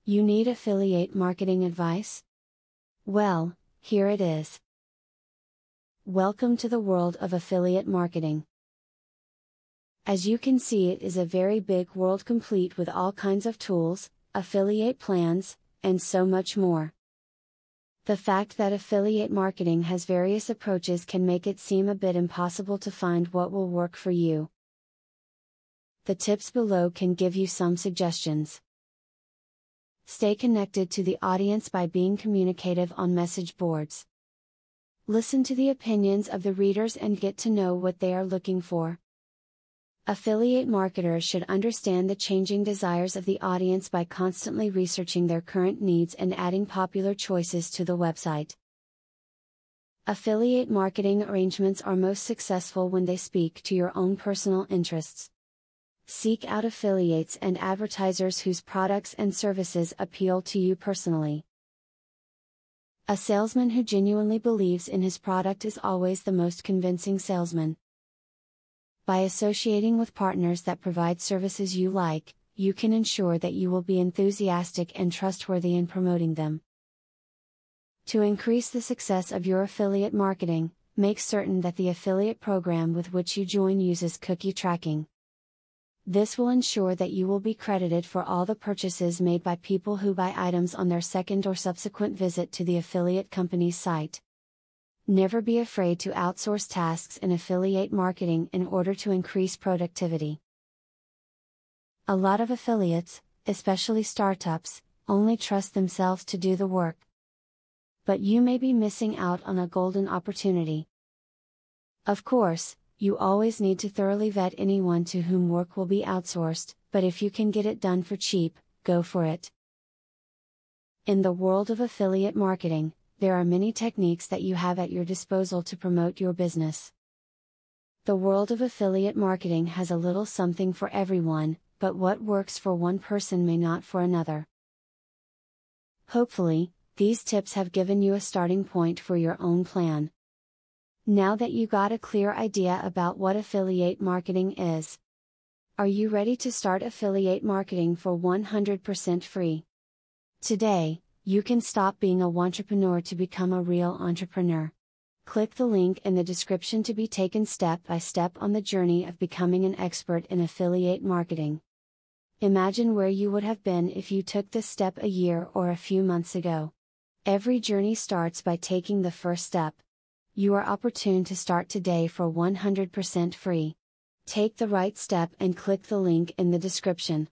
You need affiliate marketing advice? Well, here it is. Welcome to the world of affiliate marketing. As you can see, it is a very big world complete with all kinds of tools, affiliate plans, and so much more. The fact that affiliate marketing has various approaches can make it seem a bit impossible to find what will work for you. The tips below can give you some suggestions. Stay connected to the audience by being communicative on message boards. Listen to the opinions of the readers and get to know what they are looking for. Affiliate marketers should understand the changing desires of the audience by constantly researching their current needs and adding popular choices to the website. Affiliate marketing arrangements are most successful when they speak to your own personal interests. Seek out affiliates and advertisers whose products and services appeal to you personally. A salesman who genuinely believes in his product is always the most convincing salesman. By associating with partners that provide services you like, you can ensure that you will be enthusiastic and trustworthy in promoting them. To increase the success of your affiliate marketing, make certain that the affiliate program with which you join uses cookie tracking. This will ensure that you will be credited for all the purchases made by people who buy items on their second or subsequent visit to the affiliate company's site. Never be afraid to outsource tasks in affiliate marketing in order to increase productivity. A lot of affiliates, especially startups, only trust themselves to do the work. But you may be missing out on a golden opportunity. Of course, you always need to thoroughly vet anyone to whom work will be outsourced, but if you can get it done for cheap, go for it. In the world of affiliate marketing, there are many techniques that you have at your disposal to promote your business. The world of affiliate marketing has a little something for everyone, but what works for one person may not for another. Hopefully, these tips have given you a starting point for your own plan. Now that you got a clear idea about what affiliate marketing is, are you ready to start affiliate marketing for 100% free? Today, you can stop being a wantrepreneur to become a real entrepreneur. Click the link in the description to be taken step by step on the journey of becoming an expert in affiliate marketing. Imagine where you would have been if you took this step a year or a few months ago. Every journey starts by taking the first step. You are opportune to start today for 100% free. Take the right step and click the link in the description.